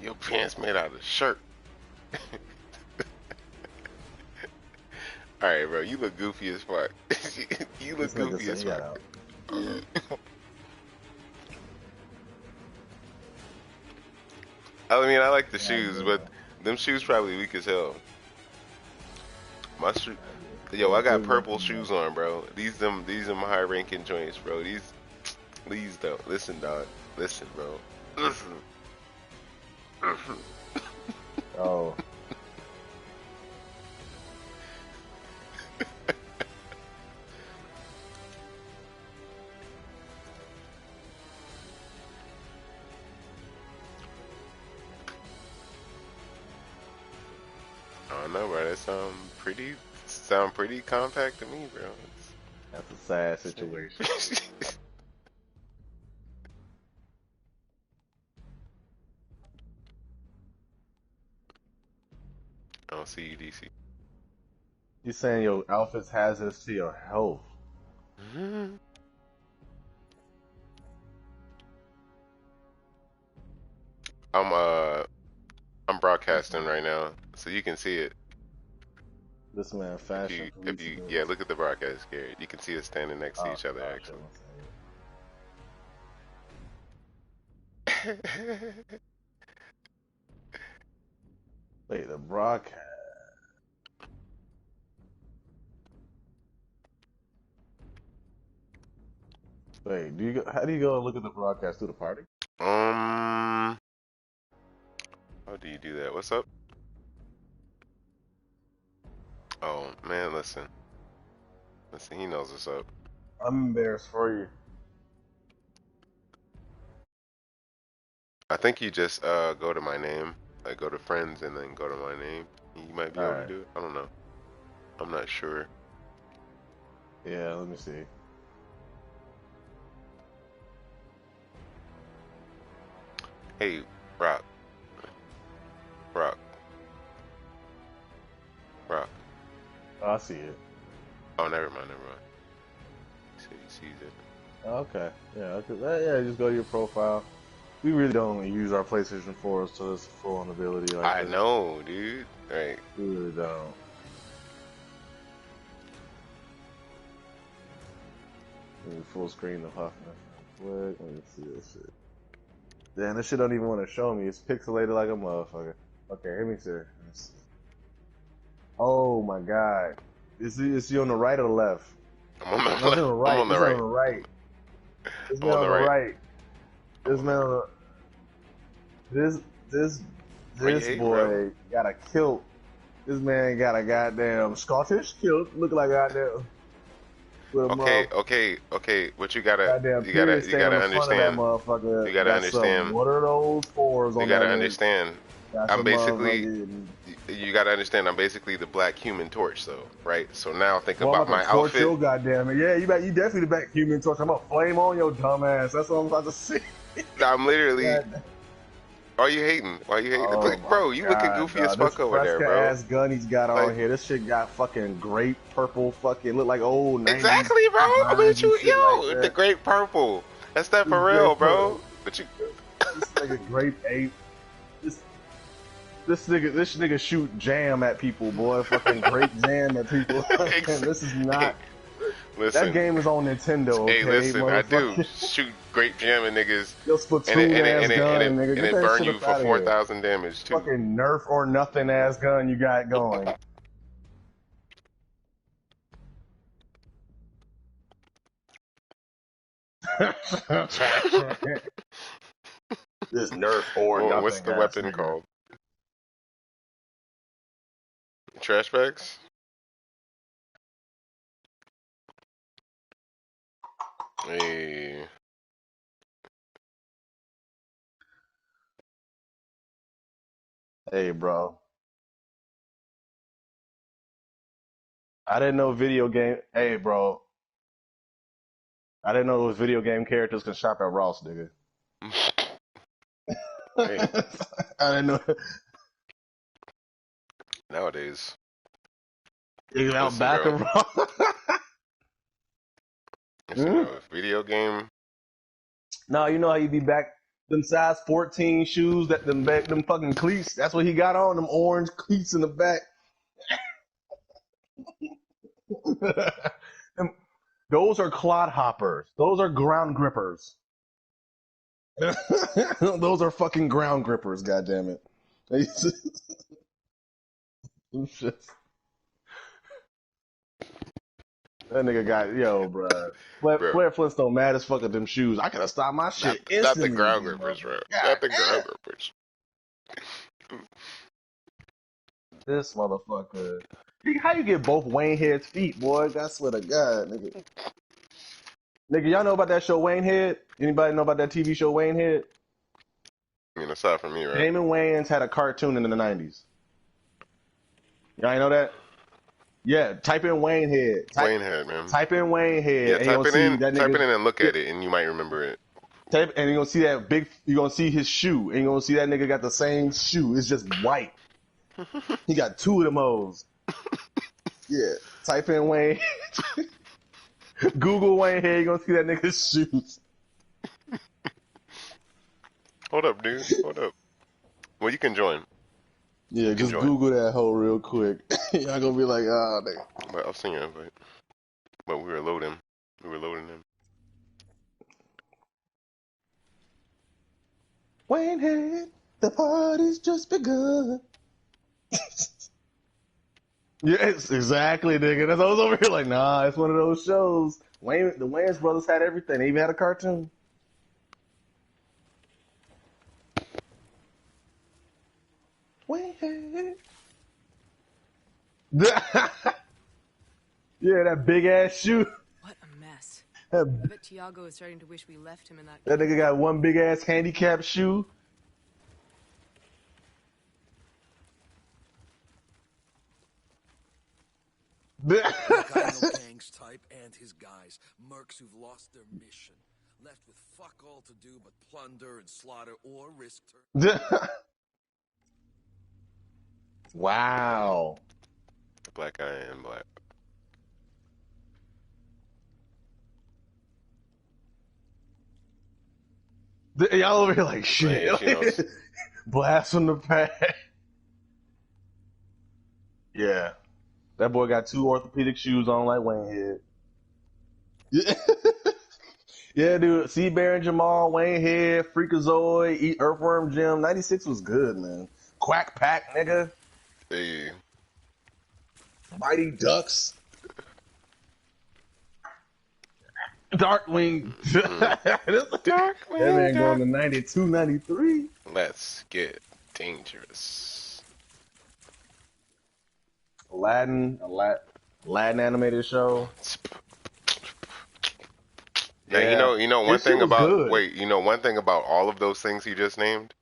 Your pants made out of shirt. Alright, bro, you look goofy as fuck. You look This nigga goofy said as he got fuck. out. I mean, I like the Yeah, shoes, but bro. them shoes probably weak as hell. My shoe, yo, Yeah, I got put purple nothing shoes though. on, bro. These them high ranking joints, bro. These don't listen, dog. Listen, bro. Listen. Oh, I don't know, bro. That sound pretty compact to me, bro. that's a sad situation. I don't see you, DC. You saying your outfit's hazardous to your health? I'm I'm broadcasting right now, so you can see it. This man fashion If police you yeah, this. look at the broadcast, Gary. You can see us standing next to Oh, each other, okay, actually. wait, the broadcast. Wait, how do you go and look at the broadcast through the party? How do you do that? What's up? Oh man, listen, he knows what's up. I'm embarrassed for you. I think you just go to my name, like go to friends and then go to my name. You might be All able to right. do it. I don't know. I'm not sure. Yeah, let me see. Hey, Rock, Rock, Rock. Oh, I see it. Oh, never mind, never mind. He sees it. Okay. Yeah. Okay. Yeah. Just go to your profile. We really don't use our PlayStation 4s to its full ability like I this. know, dude. Right. We really don't. Let me full screen the Huffman. Quick. Let me see this shit. Damn, this shit don't even want to show me. It's pixelated like a motherfucker. Okay, let me see. Let me see. Oh my god. Is he on the right or the left? I'm on the No, it's on left. the I'm right. on the It's on right. the right. This I'm man on on the the right. right. I'm This on the man right. on the this this Why you this hating, bro? boy got a kilt. This man got a goddamn Scottish kilt. Look like goddamn with a Okay, mother okay, okay. What goddamn period you stain on gotta the front of that understand. motherfucker. You gotta Got some understand. what are those fours You on gotta that nigga? understand. Got I'm some basically. motherfucking. You gotta understand. I'm basically the Black Human Torch, though, right? So now think Boy, I'm about about my to torch outfit. your goddamn it. Yeah, you definitely the back human torch. I'm gonna flame on your dumb ass. That's what I'm about to see. I'm literally. God. Why you hating? Why you hating? Oh Like, my bro, you looking god, goofy as dog. This fuck over there, Fresca bro. ass gun he's got on Like, here. This shit got fucking grape purple fucking look like old 90s exactly, bro. I mean, designs and shit like the that. great purple. That's that This for real, grape bro. purple. But you, This nigga grape ape. This this nigga shoot jam at people, boy. Fucking grape jam at people. ex- This is hey, not. That listen, game is on Nintendo, hey, okay, listen. I do motherfucker. shoot grape jamming niggas, Your Splatoon ass gun, nigga. and Get it that burn shit you up for out of here. 4,000 damage too. Fucking Nerf or nothing ass gun you got going. This Nerf or Well, what's nothing the ass weapon nigga. called? Trash bags? Hey, Hey, bro. I didn't know video game. Hey, bro. I didn't know those video game characters can shop at Ross, nigga. hey, I didn't know. nowadays. Niggas out Listen, back bro. and Listen, bro. Video game. No, you know how you be back them size 14 shoes that them fucking cleats. That's what he got on, them orange cleats in the back. Those are clod hoppers. Those are ground grippers. Those are fucking ground grippers, goddammit. That nigga got, yo, bruh. Bro. Flair Flintstone mad as fuck at them shoes. I could have stopped my shit Not the instantly with ground these grippers, bro. motherfuckers. God Not the ground damn. grippers. This motherfucker. How you get both Wayne Head's feet, boy? I swear to God, nigga. Nigga, y'all know about that show Wayne Head? Anybody know about that TV show Wayne Head? I mean, aside from me, right? Damon Wayans had a cartoon in the 90s. Y'all ain't know that? Yeah, type in Wayne Head. Wayne Head, man. Type in Wayne Head. Yeah, and type it in. That Type nigga, it in and look at it, and you might remember it. Type, and you're gonna see that big. You're gonna see his shoe, and you're gonna see that nigga got the same shoe. It's just white. He got two of them hoes. Yeah. Type in Wayne. Google Wayne Head. You're gonna see that nigga's shoes. Hold up, dude. Hold up. Well, you can join. Yeah, just Google that hoe real quick. Y'all gonna be like, ah, oh, nigga. But I'll send you an invite. But we were loading. We were loading him. Wayne Head, the party's just begun. Yes, exactly, nigga. That's what I was over here like, nah, it's one of those shows. The Wayans brothers had everything. They even had a cartoon. Wayne Head. Yeah, that big ass shoe. What a mess. I bet Tiago is starting to wish we left him in that. That nigga got one big ass handicap shoe. Kang's type and his guys, mercs who've lost their mission, left with fuck all to do but plunder and slaughter or risk Wow. Black guy and black. Y'all over here like shit. Man, Blast from the past. Yeah. That boy got two orthopedic shoes on like Wayne Head. Yeah, yeah, dude. Sea Bear and Jamal, Wayne Head, Freakazoid, Eat Earthworm Jim. 96 was good, man. Quack Pack, nigga. Hey. Mighty Ducks. Darkwing. Darkwing. That man going to 92, 93. Let's get dangerous. Aladdin animated show. Now, yeah. you know one this thing about good. one thing about all of those things you just named?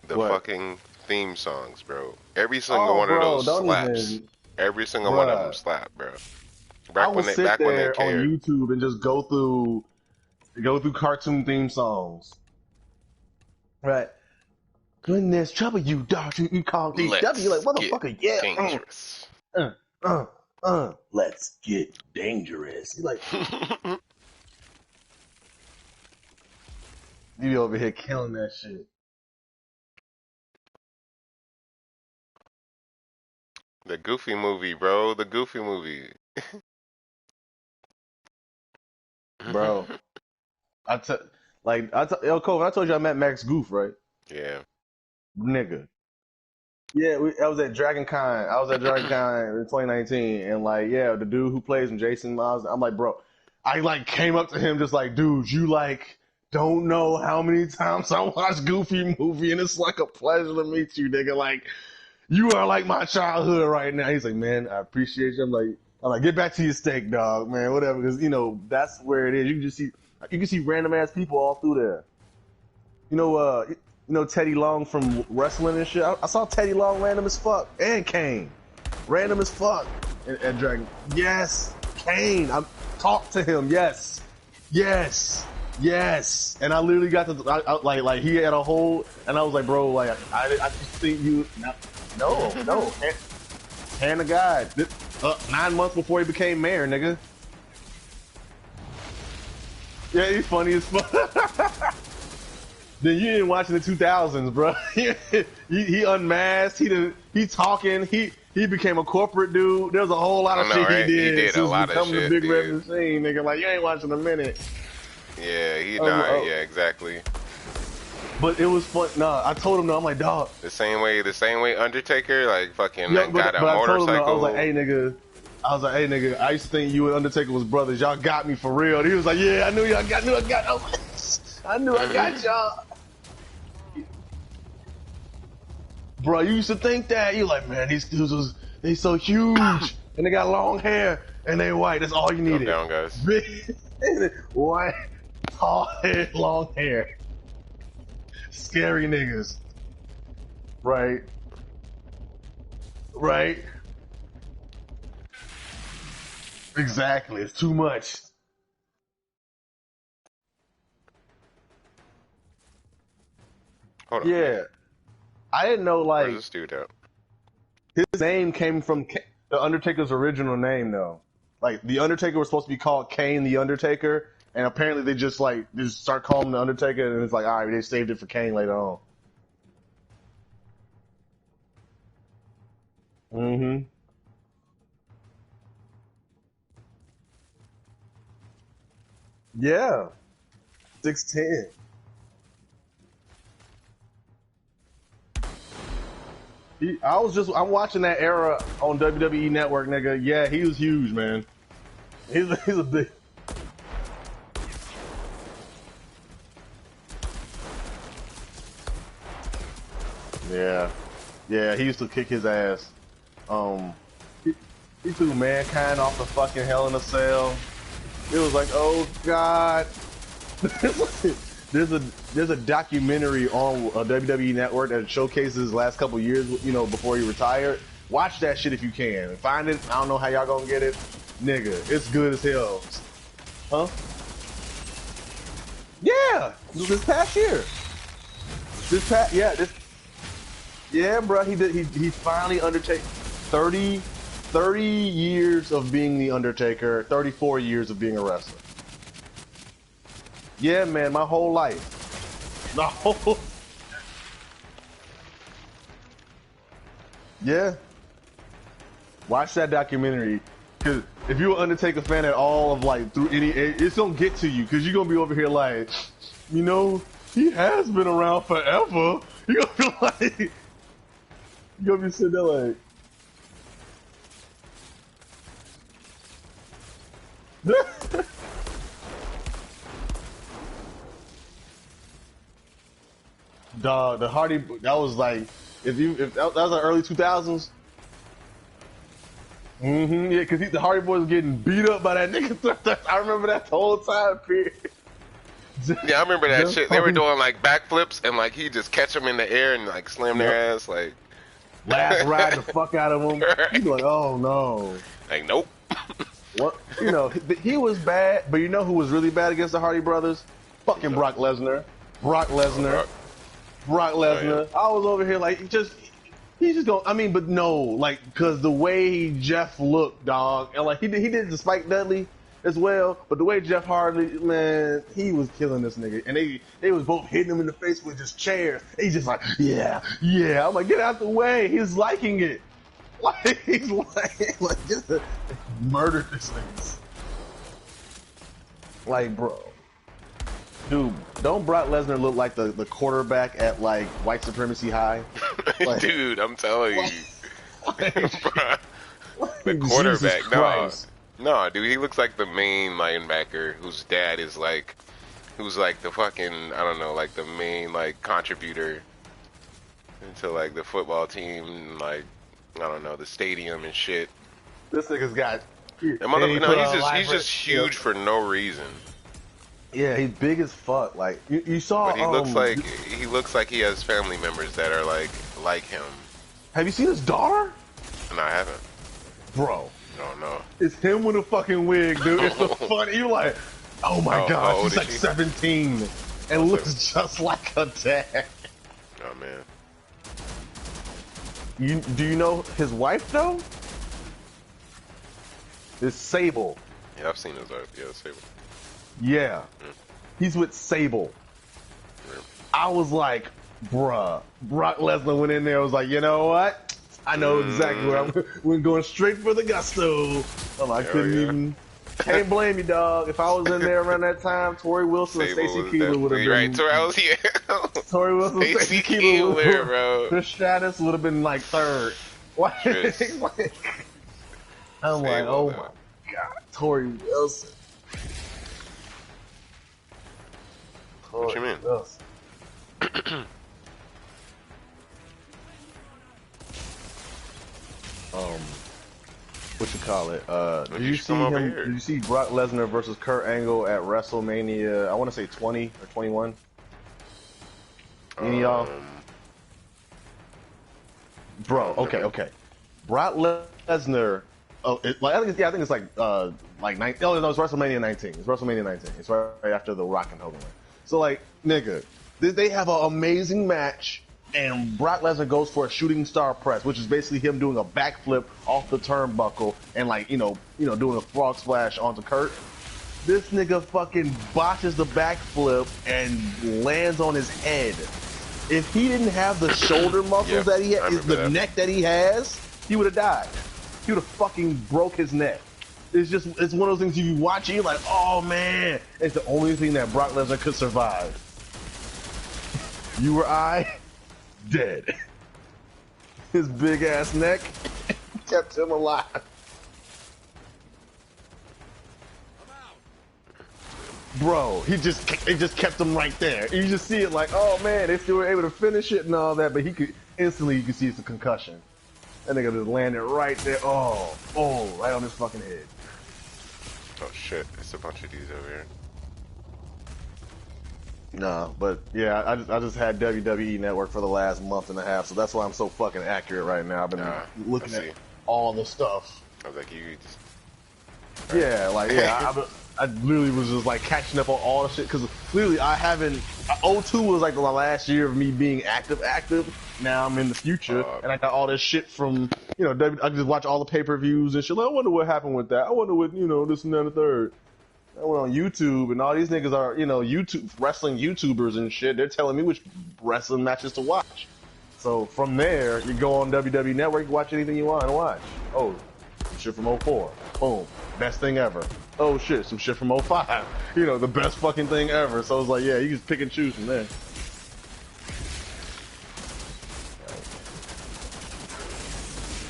The what? Fucking theme songs, bro. Every single one of those slaps. Every single one of them slap, bro. I will sit there on YouTube and just go through cartoon theme songs. Right. Goodness, trouble you, dog. You call DW like motherfucker. Yeah. Dangerous. Let's get dangerous. You like. You be over here killing that shit. The Goofy movie, bro. The Goofy movie. Bro. El Cove, I told you I met Max Goof, right? Yeah. Nigga. Yeah, I was at Dragon Con. in 2019, and like, yeah, the dude who plays him, Jason Miles. I'm like, bro, I like came up to him just like, dude, you like don't know how many times I watched Goofy movie, and it's like a pleasure to meet you, nigga. Like, you are like my childhood right now. He's like, man, I appreciate you. I'm like, get back to your steak, dog, man, whatever, because that's where it is. You can see random ass people all through there. You know Teddy Long from wrestling and shit. I saw Teddy Long random as fuck, and Kane, random as fuck at Dragon. Yes, Kane. I talked to him. Yes. And I literally got to like he had a whole, and I was like, bro, like I just think you no. Hand of God. 9 months before he became mayor, nigga. Yeah, he's funny as fuck. Then you didn't watch in the 2000s, bro. he unmasked. He talking. He became a corporate dude. There's a whole lot of shit right? he He did did a since lot of becoming the shit, big red dude. machine, nigga. Like you ain't watching a minute. Yeah, he died. Yeah, exactly. But it was fun. Nah, I told him no. I'm like, dog. The same way Undertaker like fucking Yeah, got a but I told him no. motorcycle. I was like, hey nigga. I used to think you and Undertaker was brothers. Y'all got me for real. And he was like, yeah, I knew I got. I knew I got y'all. Bro, you used to think that. You like, man, these dudes they so huge and they got long hair and they white. That's all you needed. Calm down, guys. Big, white, tall hair, long hair. Scary niggas. Right. Right. Exactly. It's too much. Hold on. Yeah. I didn't know, like, Where's this dude at? his name came from the Undertaker's original name, though. Like, the Undertaker was supposed to be called Kane the Undertaker, and apparently they just start calling him the Undertaker, and it's like, alright, they saved it for Kane later on. Mm-hmm. Yeah. 6'10". I'm watching that era on WWE Network, nigga. Yeah, he was huge, man. He's a big. Yeah, yeah. He used to kick his ass. He threw Mankind off the fucking Hell in a Cell. It was like, oh god. There's a documentary on WWE Network that showcases his last couple years, you know, before he retired. Watch that shit if you can. Find it. I don't know how y'all gonna get it, nigga. It's good as hell. Huh? Yeah, this past year. Yeah, bro. He did. He finally undertake 30 years of being the Undertaker. 34 years of being a wrestler. Yeah, man, my whole life. No. Yeah. Watch that documentary. Cause if you're an Undertaker fan at all of like through any, it's gonna get to you. Cause you're gonna be over here like, you know, he has been around forever. You're gonna be like, you're gonna be sitting there like. Dog, the Hardy, that was like, if that was the early 2000s. Mm-hmm, yeah, cause the Hardy Boys was getting beat up by that nigga. I remember that whole time period. Yeah, I remember that shit. They were doing like backflips and like he just catch them in the air and like slam their ass like. Last ride the fuck out of them. Right. You be like, oh no. Like nope. What? You know, he was bad, but you know who was really bad against the Hardy Brothers? Fucking Brock Lesnar. Brock Lesnar. Oh, yeah. I was over here like, he's just going. I mean, but no, like, cause the way Jeff looked, dog, and like he did the Spike Dudley as well, but the way Jeff Hardy, man, he was killing this nigga, and they was both hitting him in the face with just chairs. He's just like, yeah. I'm like, get out the way. He's liking it. Like he's like just murdered this nigga. Like, bro. Dude, don't Brock Lesnar look like the quarterback at like White Supremacy High? Like, dude, I'm telling you. The Jesus quarterback, Christ. no, dude, he looks like the main linebacker whose dad is like, who's like the fucking, I don't know, like the main like contributor into like the football team, like, I don't know, the stadium and shit. This nigga's got. He's just huge for no reason. Yeah, he's big as fuck. Like you saw. But he looks like he has family members that are like him. Have you seen his daughter? No, I haven't. Bro. No. It's him with a fucking wig, dude. It's so funny. You're like, oh my god, she's like 17 and looks just like her dad. Oh man. Do you know his wife though? It's Sable. Yeah, I've seen those art. Yeah, Sable. Yeah. He's with Sable. I was like, bruh. Brock Lesnar went in there and was like, you know what? I know exactly where we're going straight for the gusto. I couldn't even. Can't blame you, dog. If I was in there around that time, Tori Wilson and Stacey Keebler would have been. Right, Tori Wilson and Stacey Keebler, bro. Trish Stratus would have been like third. Why? I'm like, oh my god, Tori Wilson. What you mean? What you call it? Did you see him? Did you see Brock Lesnar versus Kurt Angle at WrestleMania? I want to say 20 or 21. Any of y'all? Bro, okay. Brock Lesnar. Oh, I think it's like 19. Oh no, it's WrestleMania 19. It's WrestleMania 19. It's right after the Rock and Hogan win. So like, nigga, they have an amazing match. And Brock Lesnar goes for a shooting star press, which is basically him doing a backflip off the turnbuckle and like, doing a frog splash onto Kurt. This nigga fucking botches the backflip and lands on his head. If he didn't have the shoulder muscles that he has, the neck that he has, he would have died. He would have fucking broke his neck. It's one of those things you watch and you're like, oh man, it's the only thing that Brock Lesnar could survive. You or I, dead. His big ass neck kept him alive. Bro, it just kept him right there. You just see it like, oh man, they still were able to finish it and all that, but you could see it's a concussion. That nigga just landed right there. Oh, right on his fucking head. Oh shit, there's a bunch of these over here. No, but yeah, I just had WWE Network for the last month and a half, so that's why I'm so fucking accurate right now. I've been looking at all the stuff. I was like, you just... Yeah, I literally was just like catching up on all the shit, because literally I haven't... 02 was like the last year of me being active. Now I'm in the future, and I got all this shit from, I just watch all the pay-per-views and shit. Like, I wonder what happened with that. I wonder what, this and that and the third. I went on YouTube, and all these niggas are, YouTube wrestling YouTubers and shit. They're telling me which wrestling matches to watch. So from there, you go on WWE Network, you watch anything you want to watch. Oh, some shit from 04. Boom. Best thing ever. Oh shit, some shit from 05. The best fucking thing ever. So it's like, yeah, you just pick and choose from there.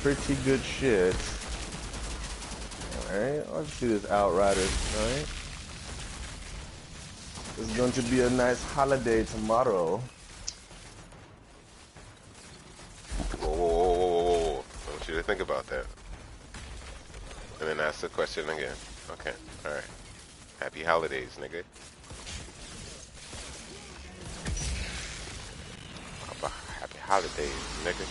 Pretty good shit. Alright, let's see this Outriders, alright? It's going to be a nice holiday tomorrow. Whoa. I want you to think about that. And then ask the question again. Okay, alright. Happy holidays, nigga. Happy holidays, nigga.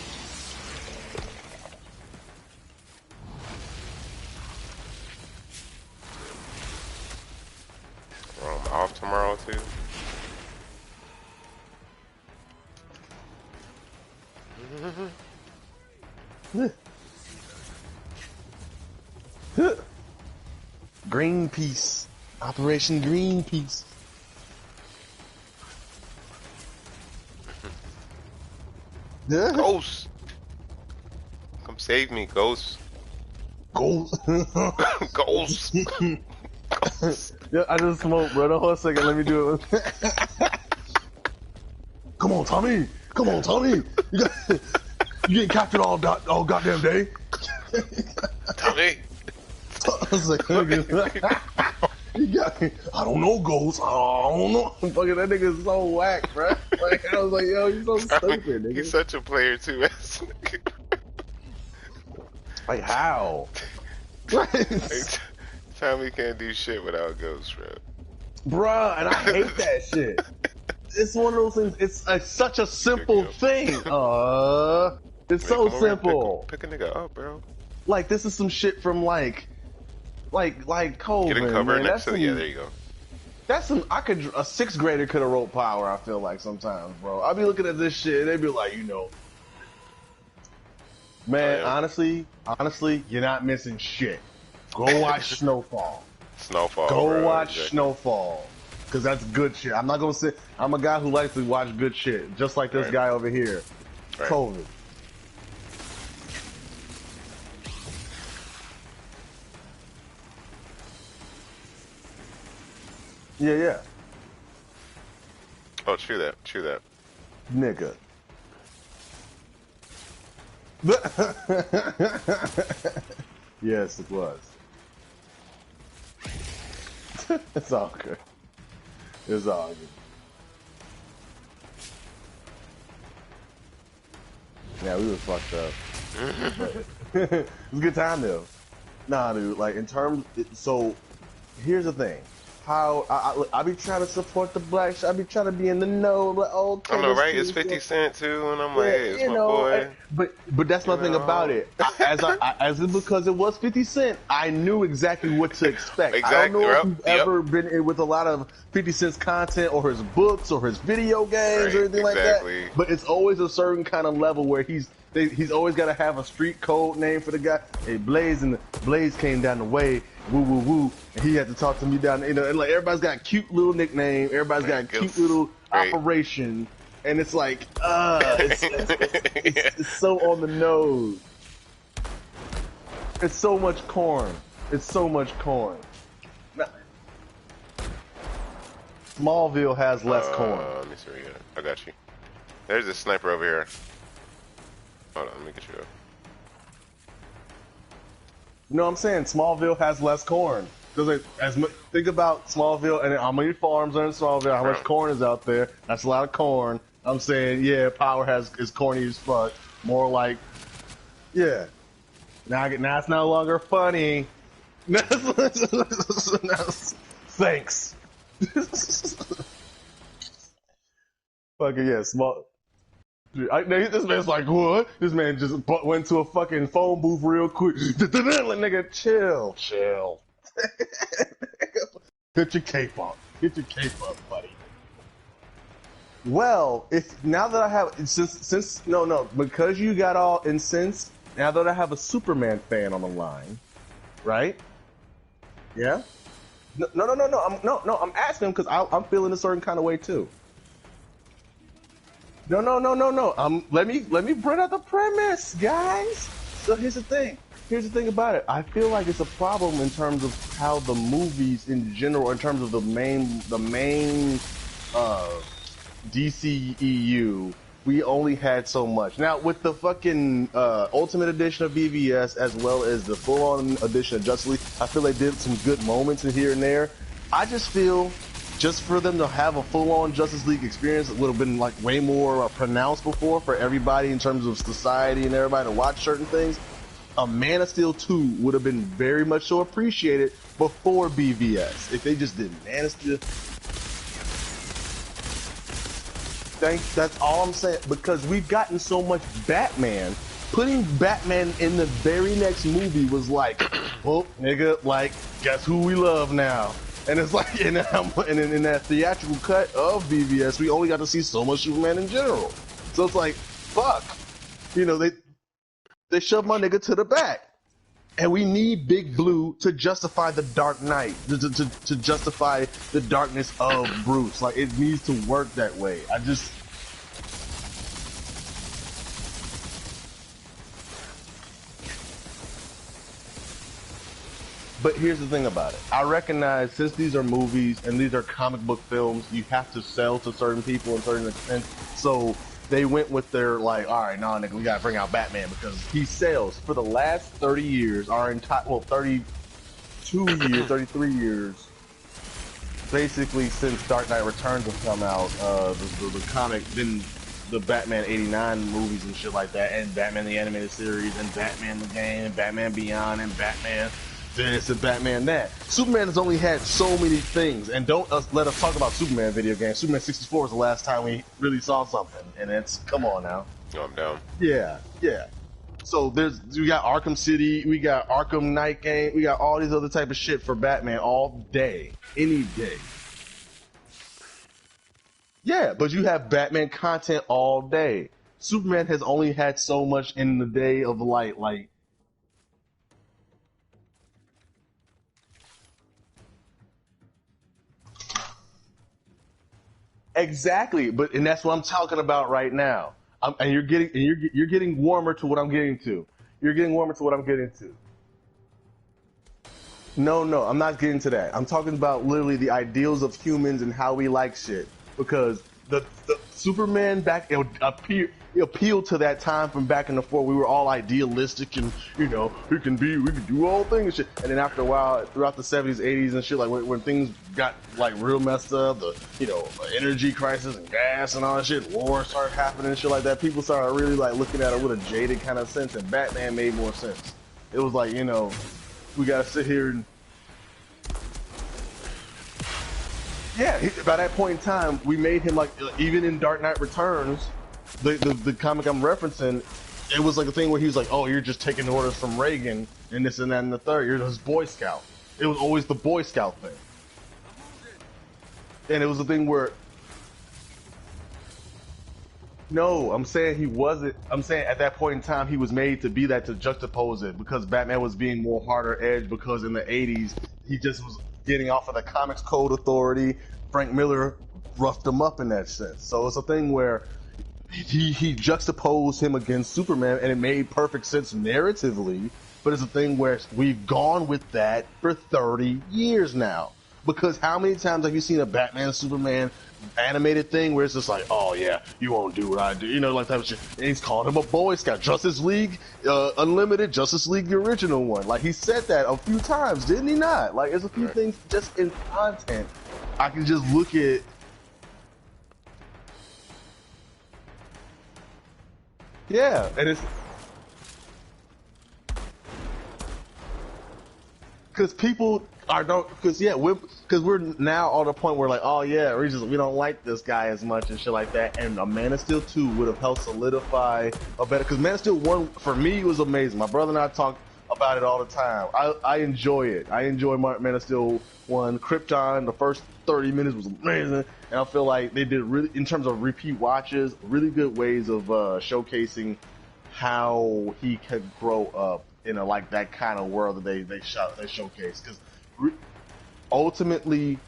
I'm off tomorrow too. Greenpeace. Operation Greenpeace. Ghost! Come save me, Ghost. Ghost. Ghost. Yeah, I just smoked, bro. Hold on a second. Let me do it. Come on, Tommy. You getting captured all goddamn day. Tommy. I was like, you got me. I don't know, Ghost. I don't know. Fucking that nigga's so whack, bro. Like, I was like, yo, you so stupid, nigga. He's such a player too. Like how? Tommy can't do shit without Ghost, bro. Bruh, and I hate that shit. It's one of those things. It's such a simple thing. It's so simple. Pick a nigga up, bro. Like this is some shit from like Coleman. Get a cover man. next to yeah. There you go. That's some. A sixth grader could have wrote Power. I feel like sometimes, bro. I'll be looking at this shit and they'd be like, man, honestly, you're not missing shit. Go watch Snowfall. Snowfall, Go bro. watch Exactly. Snowfall. Because that's good shit. I'm not going to say... I'm a guy who likes to watch good shit. Just like this Right. guy over here. Right. COVID. Yeah, yeah. Oh, true that. True that. Nigga. Yes, it was. It's all good. It's all good. Yeah, we was fucked up. It was a good time though. Nah, dude. Like in terms, so here's the thing. How I be trying to support the blacks. I be trying to be in the know. Like, oh, I know, right? It's Taylor Swift. 50 Cent too, and I'm like, hey, it's you my know, boy. but that's my You thing about know? it. Because it was 50 Cent, I knew exactly what to expect. Exactly, I don't know if yep, you've yep. ever been in with a lot of 50 Cent's content or his books or his video games Right, or anything exactly. like that. But it's always a certain kind of level where he's always got to have a street code name for the guy. Hey, Blaze came down the way, woo woo woo, and he had to talk to me down. You know, and like everybody's got a cute little nickname. Everybody's got a cute little Great. operation. And it's like, it's so on the nose. It's so much corn. It's so much corn. Now, Smallville has less corn. Let me see where you at. I got you. There's a sniper over here. Hold on, let me get you up. You know what I'm saying? Smallville has less corn. Think about Smallville and how many farms are in Smallville, how much corn is out there. That's a lot of corn. I'm saying, yeah, Power is corny as fuck. More like, yeah. Now it's no longer funny. Thanks. Fucking yeah, small. This man's like, what? This man just went to a fucking phone booth real quick. Like, nigga, chill. Get your cape up. Get your cape up, buddy. Well, now that I have because you got all incensed. Now that I have a Superman fan on the line, right? Yeah. No. I'm asking because I'm feeling a certain kind of way too. No. Let me bring out the premise, guys. So here's the thing. Here's the thing about it. I feel like it's a problem in terms of how the movies in general, in terms of the main DCEU, we only had so much. Now with the fucking Ultimate Edition of BVS as well as the full-on edition of Justice League, I feel they did some good moments in here and there. I just feel just for them to have a full-on Justice League experience, it would have been like way more pronounced before for everybody in terms of society and everybody to watch certain things. A Man of Steel 2 would have been very much so appreciated before BVS. If they just did Man of Steel. That's all I'm saying. Because we've gotten so much Batman. Putting Batman in the very next movie was like, oh, nigga, like, guess who we love now? And it's like, and in that theatrical cut of BVS, we only got to see so much Superman in general. So it's like, fuck. You know, they shoved my nigga to the back. And we need Big Blue to justify the Dark Knight, to justify the darkness of Bruce. Like, it needs to work that way. But here's the thing about it. I recognize since these are movies and these are comic book films, you have to sell to certain people in certain extent. So they went with their like, all right, nah, nigga, we gotta bring out Batman because he sells. For the last 30 years, 32 years, 33 years, basically since Dark Knight Returns have come out, the comic, then the Batman 89 movies and shit like that, and Batman the Animated Series, and Batman the Game, and Batman Beyond, and Batman this and Batman that. Superman has only had so many things, and don't let us talk about Superman video games. Superman 64 was the last time we really saw something, and it's, come on now. Oh, I'm down. Yeah. So we got Arkham City, we got Arkham Knight game, we got all these other type of shit for Batman all day, any day. Yeah, but you have Batman content all day. Superman has only had so much in the day of light, like Exactly, and that's what I'm talking about right now. And you're getting warmer to what I'm getting to. You're getting warmer to what I'm getting to. No, I'm not getting to that. I'm talking about literally the ideals of humans and how we like shit. Because the Superman back it appealed to that time from back in the 40s. We were all idealistic and we can do all things and shit. And then after a while, throughout the 70s, 80s and shit, like when things got like real messed up, the energy crisis and gas and all that shit, wars started happening and shit like that. People started really like looking at it with a jaded kind of sense, and Batman made more sense. It was like we gotta sit here and by that point in time, we made him like even in Dark Knight Returns, the comic I'm referencing, it was like a thing where he was like, "Oh, you're just taking orders from Reagan and this and that and the third. You're just Boy Scout." It was always the Boy Scout thing, and it was a thing where. No, I'm saying he wasn't. I'm saying at that point in time he was made to be that, to juxtapose it, because Batman was being more harder edged, because in the 80s he just was getting off of the Comics Code Authority. Frank Miller roughed him up in that sense. So it's a thing where he juxtaposed him against Superman, and it made perfect sense narratively, but it's a thing where we've gone with that for 30 years now. Because how many times have you seen a Batman Superman animated thing where it's just like, oh yeah, you won't do what I do, like type of shit. And he's called him a Boy Scout. Justice League Unlimited, Justice League the original one. Like he said that a few times, didn't he not? Like there's a few things just in content I can just look at. Yeah, and it's because people we're now on the point where like, oh yeah, we don't like this guy as much and shit like that. And a Man of Steel 2 would have helped solidify a better, because Man of Steel 1 for me was amazing. My brother and I talk about it all the time. I enjoy it. I enjoy Man of Steel 1. Krypton, the first 30 minutes was amazing, and I feel like they did really, in terms of repeat watches, really good ways of showcasing how he could grow up in like that kind of world that they showcase. Because ultimately,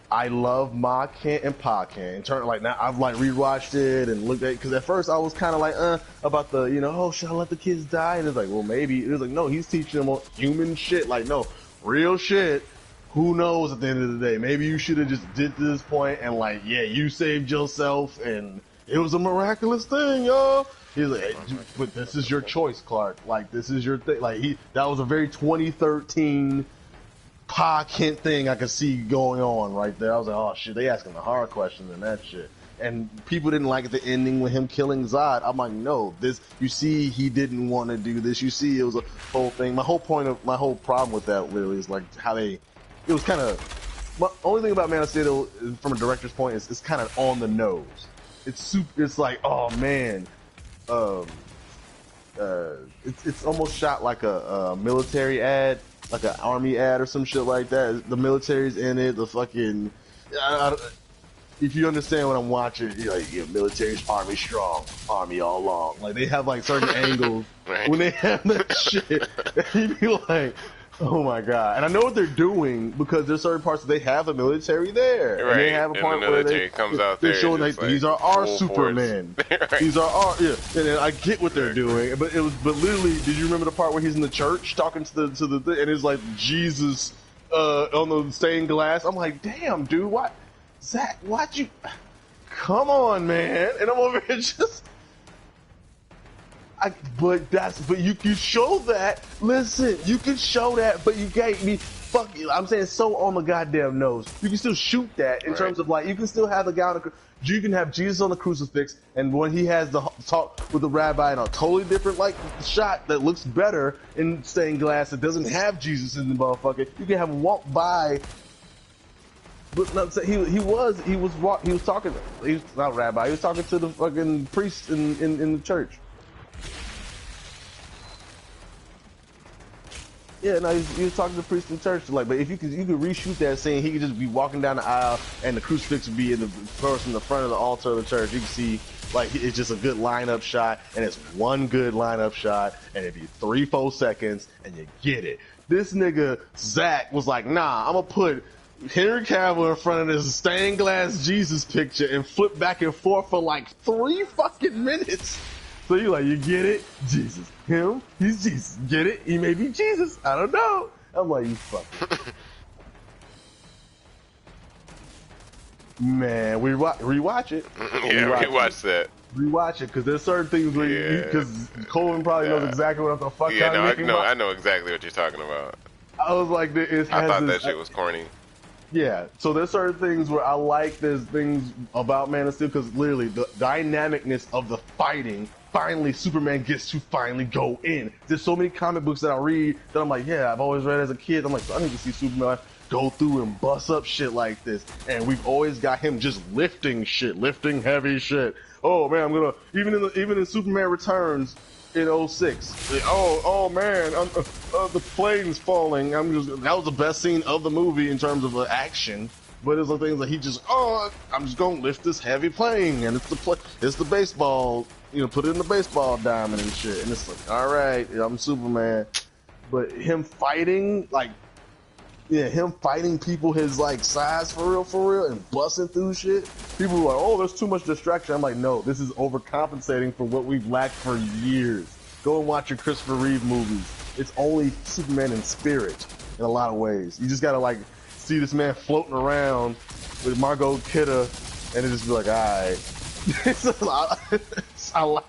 I love Ma Kent and Pa Kent. In turn, like now I've like rewatched it and looked at it, because at first I was kind of like about the oh, should I let the kids die? And it's like, well, maybe. It was like, no, he's teaching them human shit, like no, real shit. Who knows at the end of the day? Maybe you should have just did to this point and like, yeah, you saved yourself and it was a miraculous thing, y'all. He's like, hey, but this is your choice, Clark. Like this is your thing. Like that was a very 2013 Pa Kent thing I could see going on right there. I was like, oh shit, they asking the hard questions and that shit. And people didn't like the ending with him killing Zod. I'm like, no, you see, he didn't want to do this. You see, it was a whole thing. My whole problem with that literally is like how it was kind of, my only thing about Man of Steel from a director's point is it's kind of on the nose. It's like, oh man, it's almost shot like a military ad, like an army ad or some shit like that. The military's in it. The fucking, if you understand what I'm watching, you're like, yeah, military's army strong, army all along. Like they have like certain angles when they have that shit. You'd be like, oh my god! And I know what they're doing, because there's certain parts that they have the military there. Right. And they have a part the where military comes out there. They're showing like these are our Supermen. Right. These are our And then I get what they're doing, but literally, did you remember the part where he's in the church talking to the thing, and it's like Jesus on the stained glass? I'm like, damn, dude, what? Zach, why'd you? Come on, man! And I'm over here just. But you can show that. Listen, you can show that, but you can't be fuck you. I'm saying so on the goddamn nose. You can still shoot that in terms of like, you can still have the guy on you can have Jesus on the crucifix, and when he has the talk with the rabbi in a totally different like shot that looks better in stained glass that doesn't have Jesus in the motherfucker, you can have him walk by. But no, he was talking. He's not rabbi. He was talking to the fucking priest in the church. Yeah, no, he was talking to the priest in church. Like, but if you could reshoot that scene, he could just be walking down the aisle, and the crucifix would be in the person in the front of the altar of the church. You can see, like, it's just a good lineup shot, and it's one good lineup shot, and it'd be 3-4 seconds, and you get it. This nigga Zach was like, nah, I'm gonna put Henry Cavill in front of this stained glass Jesus picture and flip back and forth for like 3 fucking minutes. So you get it? Jesus. Him? He's Jesus. Get it? He may be Jesus. I don't know. I'm like, you fucking. Man, rewatch it. Yeah, rewatch that. Rewatch it, because there's certain things where because Colin probably knows exactly what the fuck yeah, I'm making. I know exactly what you're talking about. I was like, I thought that shit was corny. Yeah, so there's certain things where I like there's things about Man of Steel, because literally the dynamicness of the fighting, finally Superman gets to finally go in. There's so many comic books that I read that I'm like, yeah, I've always read as a kid. I'm like, I need to see Superman go through and bust up shit like this. And we've always got him just lifting heavy shit. Oh man, I'm gonna even in Superman Returns in 06. Oh man, the plane's falling. that was the best scene of the movie in terms of action. But it's the things that he just, I'm just gonna lift this heavy plane, and it's the baseball, put it in the baseball diamond and shit. And it's like, all right, I'm Superman. But him fighting, him fighting people his size for real, and busting through shit. People are like, oh, there's too much distraction. I'm like, no, this is overcompensating for what we've lacked for years. Go and watch your Christopher Reeve movies. It's only Superman in spirit in a lot of ways. You just gotta see this man floating around with Margot Kidder, and it just be like, all right. It's a lot.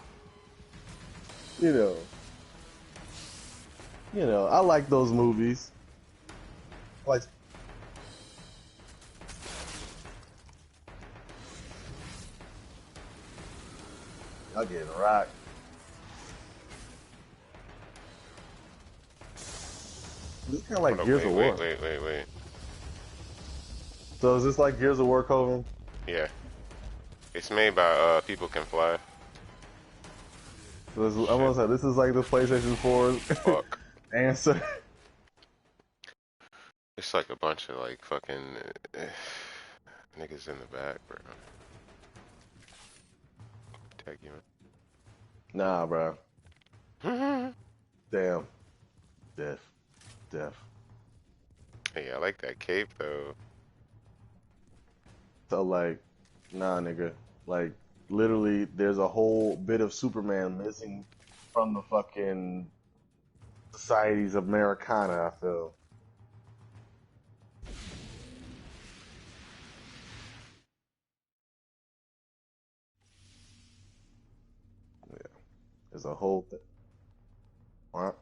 I like those movies. Like, y'all getting rocked. This is kind of like Gears of War. Wait. So is this like Gears of War, Coven? Yeah. It's made by People Can Fly. So I'm gonna say this is like the PlayStation 4 Fuck. answer. It's like a bunch of fucking niggas in the back, bro. Tag you. Nah, bro. Damn. Death. Hey, I like that cape though. So nah, nigga. Literally, there's a whole bit of Superman missing from the fucking Societies of Americana, I feel. Yeah. There's a whole thing. What?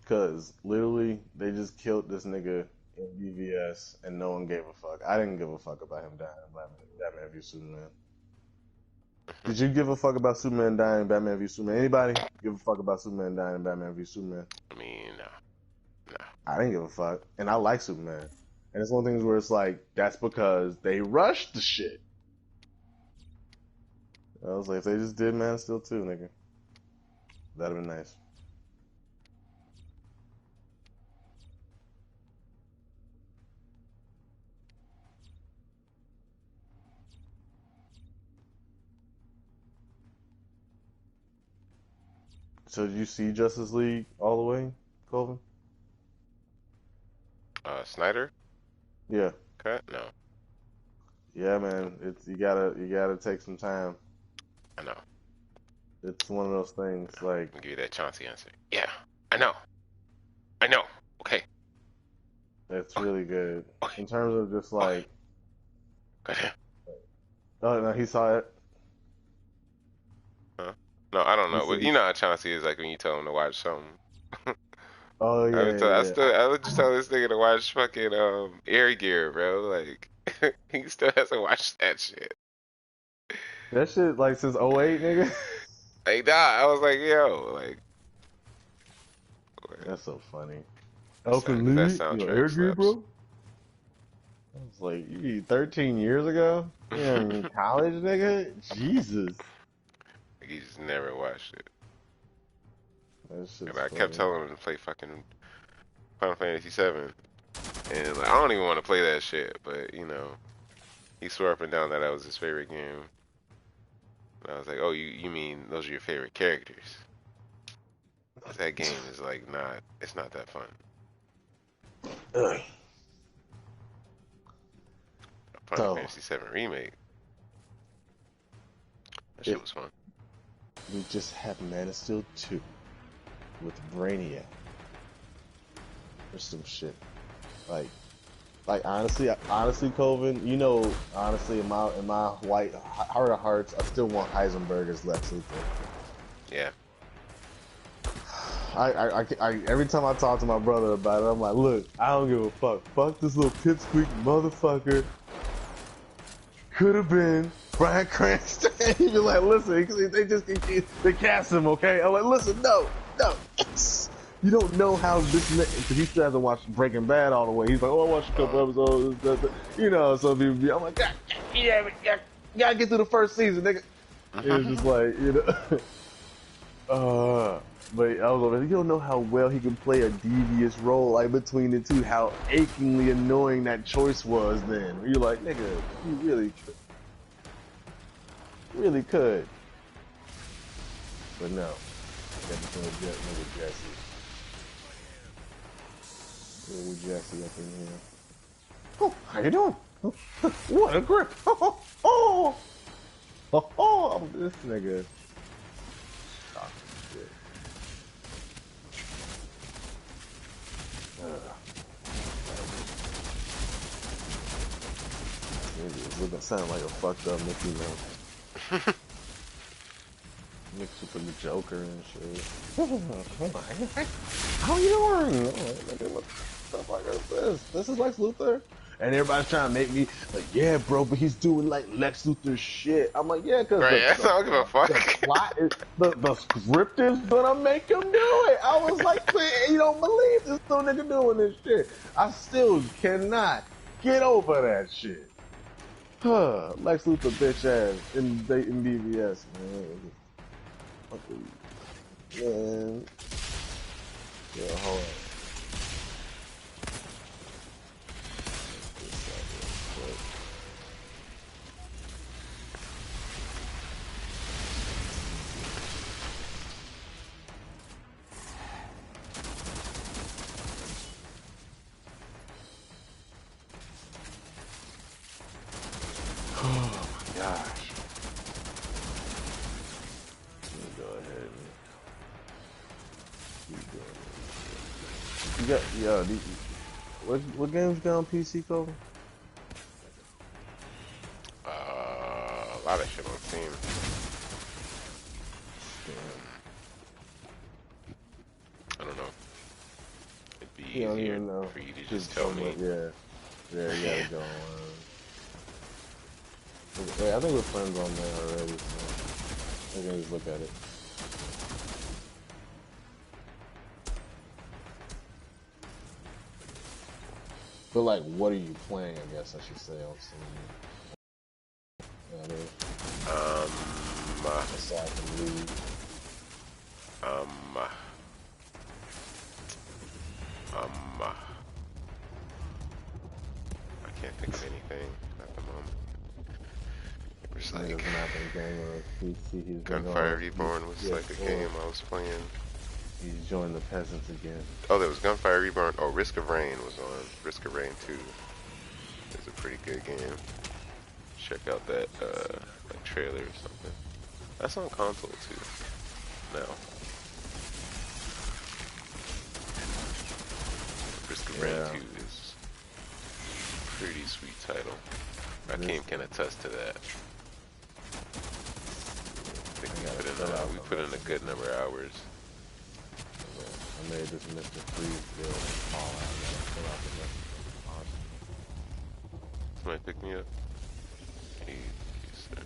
Cause literally they just killed this nigga in BVS and no one gave a fuck. I didn't give a fuck about him dying in Batman v Superman. Did you give a fuck about Superman dying in Batman v Superman? Anybody give a fuck about Superman dying in Batman v Superman? I mean, no. I didn't give a fuck, and I like Superman. And it's one of the things where it's like, that's because they rushed the shit. I was like, if they just did Man of Steel 2, nigga, that'd have been nice. So did you see Justice League all the way, Colvin? Snyder? Yeah. Cut? No. Yeah, man. You gotta take some time. I know. It's one of those things I'll give you that Chauncey answer. Yeah, I know. Okay. It's really good. In terms of just Okay. Oh no, he saw it. Huh? No, I don't know. But you know how Chauncey is when you tell him to watch something. Oh yeah, I would just tell this nigga to watch fucking Air Gear, bro. He still hasn't watched that shit. That shit since '08, nigga. I was like, yo, That's so funny. That Air Gear, slaps. bro. I was like, you 13 years ago? You're in college, nigga? Jesus. He just never watched it. That shit's And I kept telling him to play fucking Final Fantasy VII. And like, I don't even want to play that shit, but you know, he swore up and down that was his favorite game. And I was like, oh, you mean those are your favorite characters? 'Cause that game is like it's not that fun. Ugh. Final So Fantasy VII Remake. That shit it, was fun. we just have Man of Steel 2 with Brainiac or some shit. Like honestly, Coven, you know, honestly, in my white heart of hearts, I still want Heisenberg as Lex Luthor. Yeah. I every time I talk to my brother about it, I'm like, look, I don't give a fuck. Fuck this little pipsqueak motherfucker. Could have been Bryan Cranston. He'd be like, listen, they cast him, okay? I'm like, listen, no. You don't know how this, because he still hasn't watched Breaking Bad all the way. He's like, oh, I watched a couple episodes, you know, so people be, I'm like, God, yeah, you gotta get through the first season, nigga. It's just like, you know, but I was like, you don't know how well he can play a devious role, like between the two, how achingly annoying that choice was then. You're like, nigga, you really could. But no, got this nigga Jesse. Little Jesse up in here. Oh, how you doing? What a grip! Oh, this nigga. Oh, shit. Nigga, looking sound like a fucked up Mickey Mouse. Mixed with the Joker and shit. How you doing? What the fuck is this? This is Lex Luthor? And everybody's trying to make me like, yeah, bro, but he's doing like Lex Luthor shit. I'm like, yeah, because Right, I don't give a fuck. the plot is, the script is gonna make him do it. I was like, man, you don't believe this little nigga doing this shit. I still cannot get over that shit. Lex Luthor bitch ass in BVS, man. Man. Yeah, hold on. Oh my gosh. Let me go ahead and keep doing this. You got, what games got on PC, Kobe? A lot of shit on Steam. I don't know. It'd be You don't easier even know. for you to just tell me. Yeah, you gotta go on. Yeah, I think we're friends on there already, so I can just look at it. But like, what are you playing, I guess I should say, on Steam? Yeah, it is. Aside from League. I can't think of anything at the moment. It's like Nigga's mapping game on PC. He's Gunfire Reborn was like a game I was playing. He's joined the peasants again. Oh, there was Gunfire Reborn. Oh, Risk of Rain was on. Risk of Rain 2 is a pretty good game. Check out that like trailer or something. That's on console too. Now. Risk of Rain 2 is a pretty sweet title. Rakim can attest to that. I think we put in a good number of hours. I made this Mr. Freeze build and all out. I gotta fill out the rest of the Somebody pick me up. Hey, sir.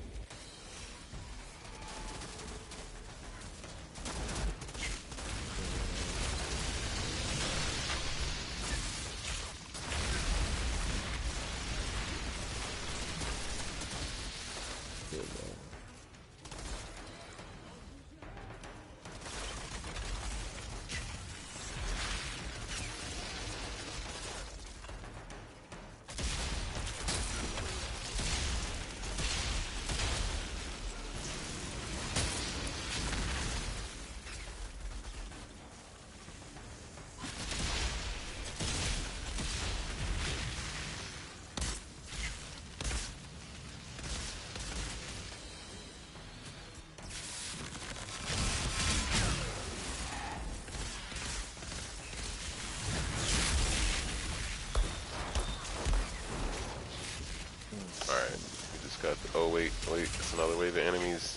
It's another way the enemies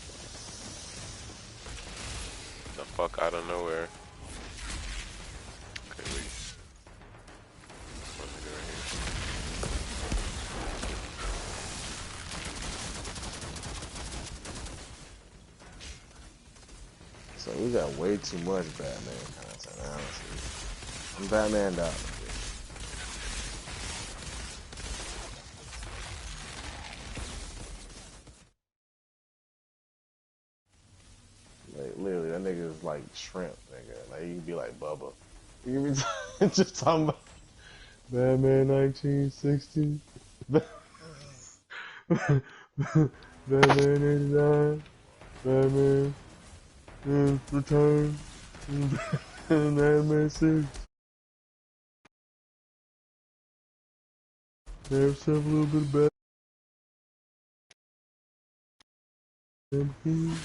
the fuck out of nowhere. Okay, wait. One nigga right here. So we got way too much Batman content, honestly. I'm Batman out. Like, literally, that nigga is like shrimp, nigga. Like, you can be like Bubba. You can be just talking about Batman 1960, Batman 89, Batman Return, Batman 6. Have yourself a little bit of Batman.